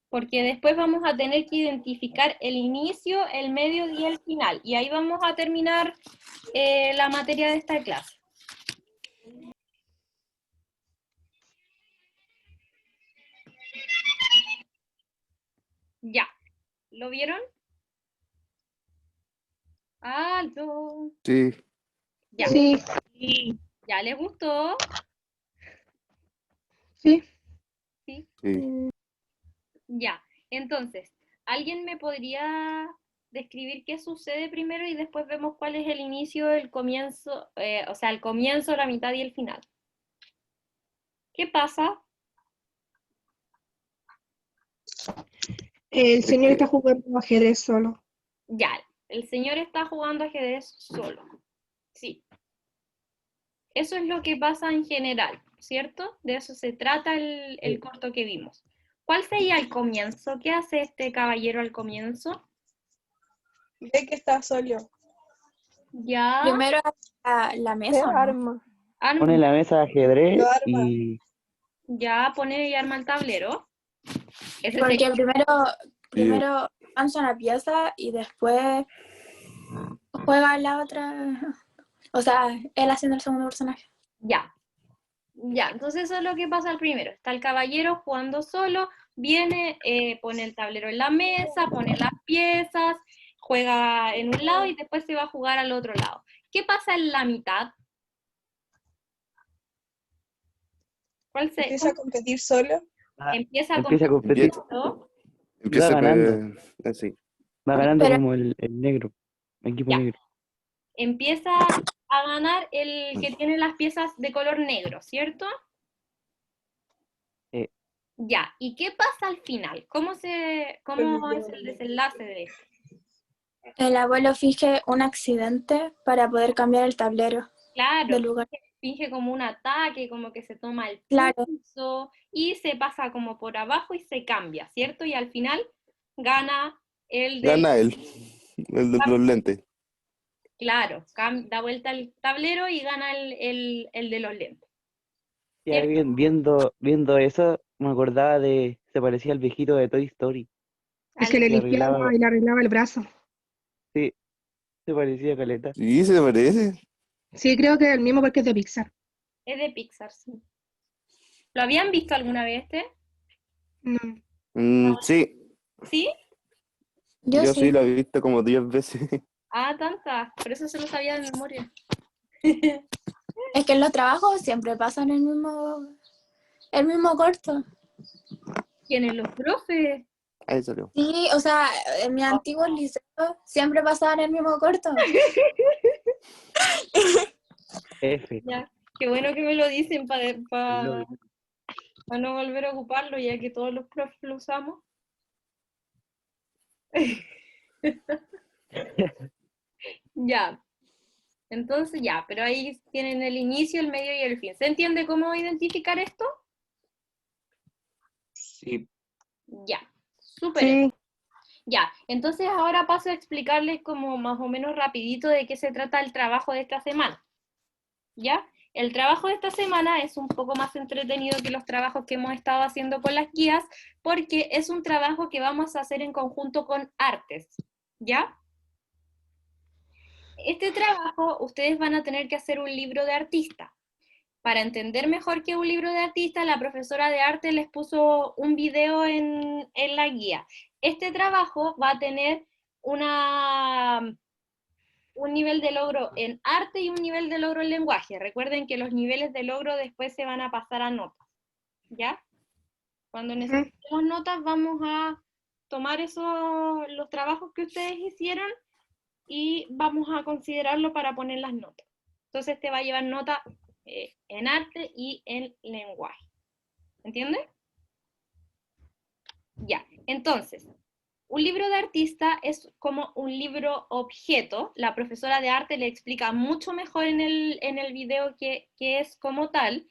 S2: Porque después vamos a tener que identificar el inicio, el medio y el final. Y ahí vamos a terminar la materia de esta clase. Ya. ¿Lo vieron? ¿Aló?
S5: Sí,
S2: Ya.
S9: Sí.
S2: ¿Ya les gustó?
S9: Sí.
S2: Sí.
S5: sí.
S2: Ya. Entonces, ¿alguien me podría describir qué sucede primero y después vemos cuál es el inicio, el comienzo, o sea, el comienzo, la mitad y el final? ¿Qué pasa?
S9: El señor
S5: que-
S9: está jugando ajedrez solo.
S2: Ya, el señor está jugando ajedrez solo. Sí. Eso es lo que pasa en general, ¿cierto? De eso se trata el corto que vimos. ¿Cuál sería el comienzo? ¿Qué hace este caballero al comienzo?
S6: Ve que está solo.
S2: Ya.
S7: Primero la
S4: Se
S7: mesa, ¿no?
S4: arma.
S3: Pone la mesa de ajedrez
S6: Lo arma.
S3: y
S2: Ya pone y arma el tablero. Ese
S7: Porque
S2: sería-
S7: primero avanza una pieza y después juega la otra. O sea, él haciendo el segundo personaje.
S2: Ya. Ya, entonces eso es lo que pasa al primero. Está el caballero jugando solo, viene, pone el tablero en la mesa, pone las piezas, juega en un lado y después se va a jugar al otro lado. ¿Qué pasa en la mitad?
S6: Empieza a competir solo.
S3: Ah,
S2: Empieza a
S3: empieza a
S2: competir
S3: competir,
S2: solo.
S3: y va ganando,
S5: así.
S3: va ganando
S7: Pero-
S3: como el negro, el equipo
S2: Ya.
S3: negro.
S2: Empieza a ganar el que tiene las piezas de color negro, ¿cierto? Ya, ¿y qué pasa al final? ¿Cómo es el desenlace de esto?
S7: El abuelo finge un accidente para poder cambiar el tablero
S2: Claro,
S7: de lugar.
S2: finge como un ataque, como que se toma el
S7: Claro.
S2: pulso y se pasa como por abajo y se cambia, ¿cierto? Y al final gana el del...
S5: Gana él, el de los lentes.
S2: Claro, da vuelta el tablero y gana el de los lentes.
S3: Ya
S2: ¿Cierto?
S3: viendo eso, me acordaba se parecía al viejito de Toy Story.
S9: El que le
S3: Le
S9: limpiaba
S3: arreglaba,
S9: y le arreglaba el brazo.
S3: sí, se parecía a Caleta.
S5: Sí, se parece.
S9: Sí, creo que es el mismo porque es de Pixar.
S2: Es de Pixar, sí. ¿Lo habían visto alguna vez este?
S9: No.
S5: Sí,
S2: ¿Sí?
S7: Yo
S5: yo
S7: sí.
S5: sí lo he visto como 10 veces.
S2: Ah, tantas. Por eso se lo sabía de memoria.
S7: Es que en los trabajos siempre pasan el mismo corto.
S2: ¿Quiénes los profes?
S5: Ahí salió.
S7: Sí, o sea, en mi antiguo liceo siempre pasaban el mismo corto.
S3: F.
S2: Ya, qué bueno que me lo dicen para
S3: Lo-
S2: no volver a ocuparlo, ya que todos los profes lo usamos. Ya, entonces ya, pero ahí tienen el inicio, el medio y el fin. ¿Se entiende cómo identificar esto?
S1: Sí.
S2: Ya, súper.
S4: Sí,
S2: Ya, entonces ahora paso a explicarles como más o menos rapidito de qué se trata el trabajo de esta semana. ¿Ya? El trabajo de esta semana es un poco más entretenido que los trabajos que hemos estado haciendo con las guías, porque es un trabajo que vamos a hacer en conjunto con artes, ¿ya? Este trabajo ustedes van a tener que hacer un libro de artista. Para entender mejor qué es un libro de artista, la profesora de arte les puso un video en la guía. Este trabajo va a tener un nivel de logro en arte y un nivel de logro en lenguaje. Recuerden que los niveles de logro después se van a pasar a notas, ¿ya? Cuando necesitemos notas vamos a tomar los trabajos que ustedes hicieron y vamos a considerarlo para poner las notas. Entonces te va a llevar nota en arte y en lenguaje. ¿Entiendes? Ya, entonces, un libro de artista es como un libro objeto. La profesora de arte le explica mucho mejor en el video que es como tal,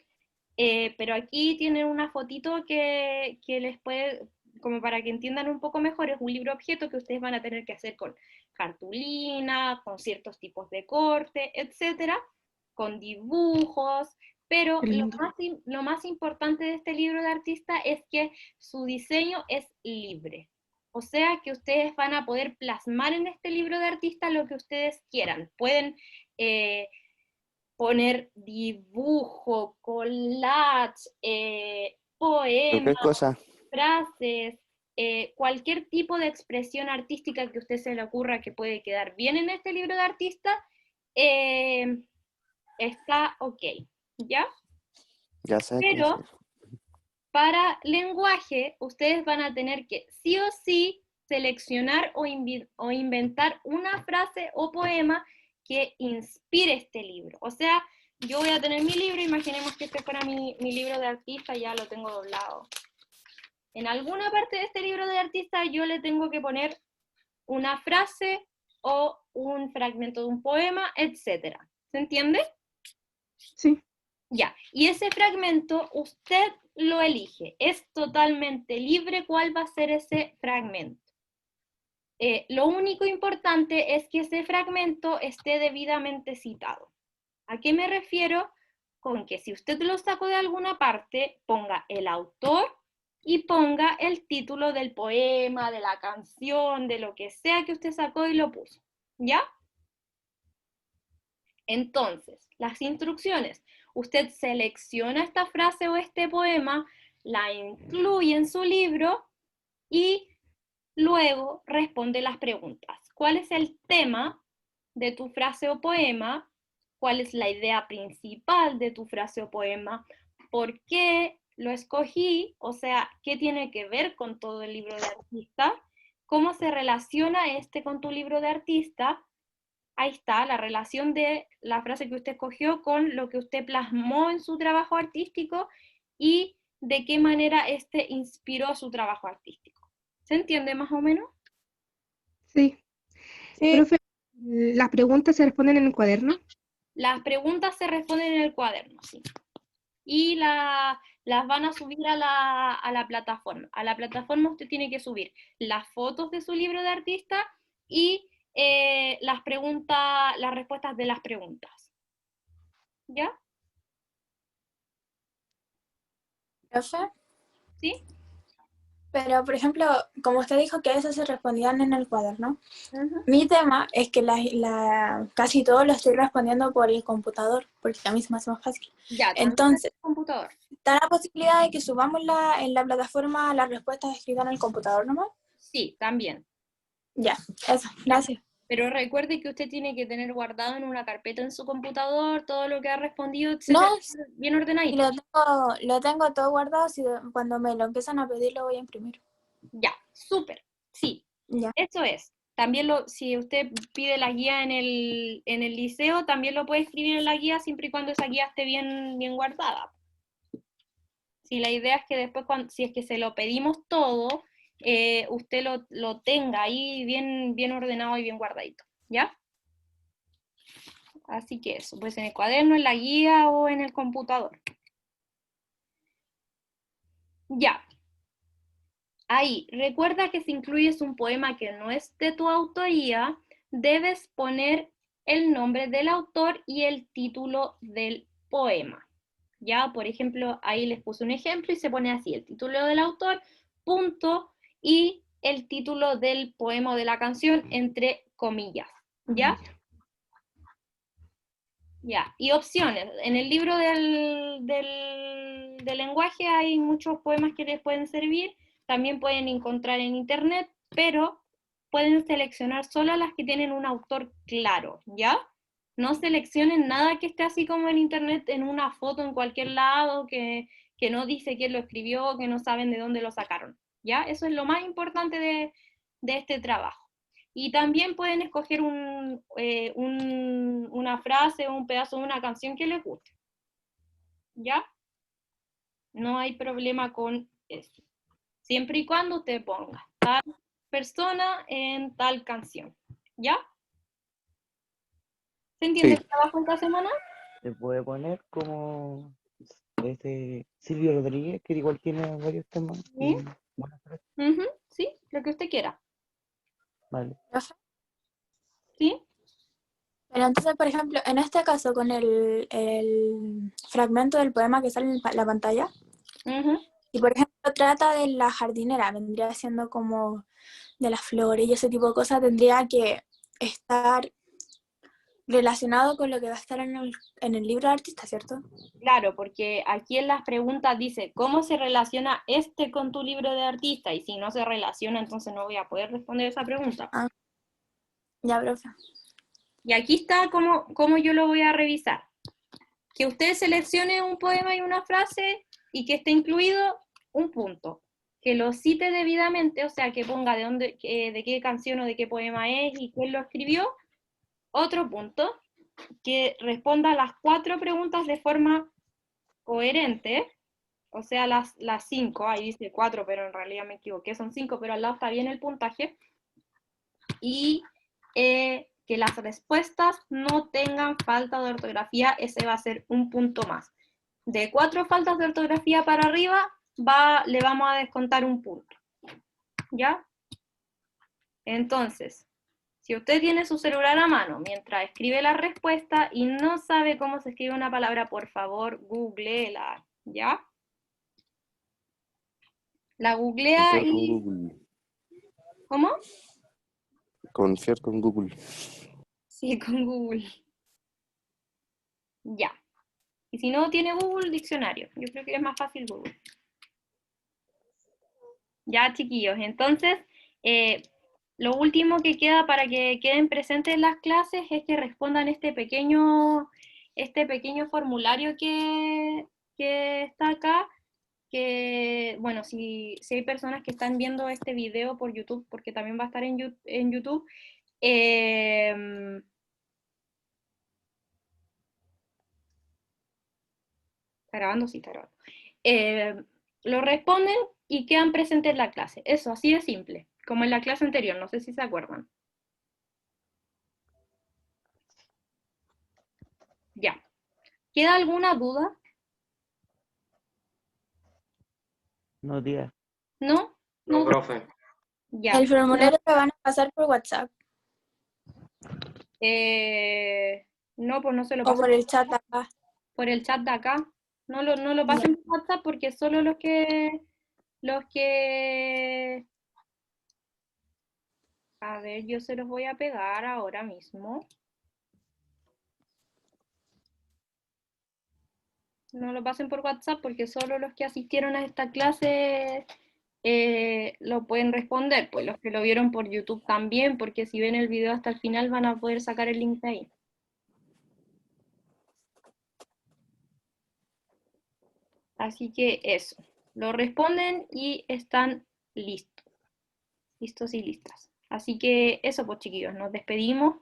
S2: pero aquí tienen una fotito que les puede, como para que entiendan un poco mejor, es un libro objeto que ustedes van a tener que hacer con cartulina, con ciertos tipos de corte, etcétera, con dibujos, pero lo más importante de este libro de artista es que su diseño es libre. O sea que ustedes van a poder plasmar en este libro de artista lo que ustedes quieran. Pueden poner dibujo, collage, poemas,
S5: Cualquier cosa.
S2: frases, cualquier tipo de expresión artística que a usted se le ocurra que puede quedar bien en este libro de artista, está ok, ¿ya?
S5: Ya sé qué
S2: Pero
S5: hacer.
S2: para lenguaje, ustedes van a tener que sí o sí seleccionar o inventar una frase o poema que inspire este libro. O sea, yo voy a tener mi libro, imaginemos que este fuera mi libro de artista, ya lo tengo doblado. En alguna parte de este libro de artista yo le tengo que poner una frase o un fragmento de un poema, etc. ¿Se entiende?
S9: Sí.
S2: Ya, y ese fragmento usted lo elige, es totalmente libre cuál va a ser ese fragmento. Lo único importante es que ese fragmento esté debidamente citado. ¿A qué me refiero? Con que si usted lo sacó de alguna parte, ponga el autor y ponga el título del poema, de la canción, de lo que sea que usted sacó y lo puso, ¿ya? Entonces, las instrucciones. Usted selecciona esta frase o este poema, la incluye en su libro y luego responde las preguntas. ¿Cuál es el tema de tu frase o poema? ¿Cuál es la idea principal de tu frase o poema? ¿Por qué lo escogí? O sea, ¿qué tiene que ver con todo el libro de artista? ¿Cómo se relaciona este con tu libro de artista? Ahí está la relación de la frase que usted escogió con lo que usted plasmó en su trabajo artístico y de qué manera este inspiró su trabajo artístico. ¿Se entiende más o menos?
S9: Sí.
S6: Sí,
S9: Profe, ¿las preguntas se responden en el cuaderno?
S2: Las preguntas se responden en el cuaderno, sí. Y las van a subir a la plataforma. A la plataforma usted tiene que subir las fotos de su libro de artista y las respuestas de las preguntas. ¿Ya?
S7: Profe,
S2: ¿Sí?
S7: pero por ejemplo, como usted dijo que eso se respondían en el cuaderno,
S2: Ujú.
S7: mi tema es que casi todo lo estoy respondiendo por el computador, porque a mí se me hace más fácil.
S2: Ya, también
S7: Entonces,
S2: en el computador.
S7: ¿está la posibilidad de que subamos en la plataforma las respuestas escritas en el computador nomás?
S2: Sí, también.
S7: Ya, eso, gracias.
S2: Pero recuerde que usted tiene que tener guardado en una carpeta en su computador todo lo que ha respondido,
S7: No,
S2: etcétera, bien
S7: y
S2: ordenadito.
S7: lo tengo todo guardado, si cuando me lo empiezan a pedir lo voy a imprimir.
S2: Ya, súper. Sí,
S7: Ya.
S2: eso es. También si usted pide la guía en el liceo, también lo puede escribir en la guía siempre y cuando esa guía esté bien guardada. Si la idea es que después, si es que se lo pedimos todo, usted lo tenga ahí bien ordenado y bien guardadito, ¿ya? Así que eso, pues en el cuaderno, en la guía o en el computador. Ya. Ahí, recuerda que si incluyes un poema que no es de tu autoría, debes poner el nombre del autor y el título del poema. Ya, por ejemplo, ahí les puse un ejemplo y se pone así, el título del autor, punto, y el título del poema o de la canción entre comillas. ¿Ya? Ya, y opciones. En el libro del lenguaje hay muchos poemas que les pueden servir, también pueden encontrar en internet, pero pueden seleccionar solo las que tienen un autor claro, ¿ya? No seleccionen nada que esté así como en internet, en una foto en cualquier lado, que no dice quién lo escribió, que no saben de dónde lo sacaron, ¿ya? Eso es lo más importante de este trabajo. Y también pueden escoger una frase o un pedazo de una canción que les guste. ¿Ya? No hay problema con eso. Siempre y cuando usted ponga tal persona en tal canción. ¿Ya? ¿Se entiende el
S5: Sí,
S2: trabajo esta semana?
S3: Se puede poner como Silvio Rodríguez, que igual tiene varios temas.
S2: ¿Sí?
S3: Buenas frases.
S2: Ujú, sí, lo que usted quiera.
S3: Vale.
S7: Profe,
S2: ¿Sí?
S7: pero entonces, por ejemplo, en este caso, con el fragmento del poema que sale en la pantalla,
S2: Ujú.
S7: y por ejemplo trata de la jardinera, vendría siendo como de las flores y ese tipo de cosas, tendría que estar relacionado con lo que va a estar en el libro de artista, ¿cierto?
S2: Claro, porque aquí en las preguntas dice, ¿cómo se relaciona este con tu libro de artista? Y si no se relaciona, entonces no voy a poder responder esa pregunta.
S7: Ah, ya, profe.
S2: Y aquí está cómo yo lo voy a revisar. Que usted seleccione un poema y una frase y que esté incluido un punto. Que lo cite debidamente, o sea, que ponga de qué canción o de qué poema es y quién lo escribió. Otro punto. Que responda las 4 preguntas de forma coherente, o sea, las 5, ahí dice 4, pero en realidad me equivoqué, son 5, pero al lado está bien el puntaje. Y que las respuestas no tengan falta de ortografía, ese va a ser un punto más. De 4 faltas de ortografía para arriba, le vamos a descontar un punto. ¿Ya? Entonces, si usted tiene su celular a mano mientras escribe la respuesta y no sabe cómo se escribe una palabra, por favor, googleela, ¿ya? La googlea
S5: confiar con
S2: y...
S5: Google.
S2: ¿Cómo?
S5: Confiar con Google.
S2: Sí, con Google. Ya. Y si no tiene Google, diccionario. Yo creo que es más fácil Google. Ya, chiquillos, entonces, lo último que queda para que queden presentes en las clases es que respondan este pequeño formulario que está acá, que, bueno, si hay personas que están viendo este video por YouTube, porque también va a estar en YouTube, ¿está grabando? Sí, está grabando. Lo responden y quedan presentes en la clase. Eso, así de simple, como en la clase anterior, no sé si se acuerdan. Ya. ¿Queda alguna duda?
S3: No, tía.
S2: ¿No?
S1: No,
S2: ¿No?
S1: profe.
S2: Ya.
S7: El formulario lo van a pasar por WhatsApp
S2: No, pues no se lo
S7: o
S2: pasen
S7: por el chat acá.
S2: por el chat de acá. No lo pasen por WhatsApp porque solo los que, a ver, yo se los voy a pegar ahora mismo. No lo pasen por WhatsApp porque solo los que asistieron a esta clase lo pueden responder, pues los que lo vieron por YouTube también, porque si ven el video hasta el final van a poder sacar el link de ahí. Así que eso, lo responden y están listos. Listos y listas. Así que eso, pues chiquillos, nos despedimos.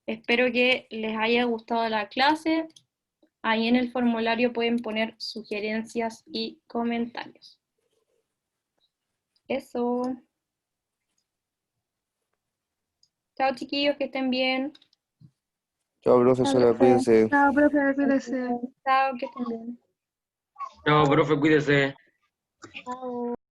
S2: Espero que les haya gustado la clase. Ahí en el formulario pueden poner sugerencias y comentarios. Eso. Chao chiquillos, que estén bien.
S5: Chao, profesora, cuídense.
S9: Chao, profe, cuídese.
S2: Chao, que estén bien.
S1: Chao, profe, cuídese.
S2: Chao.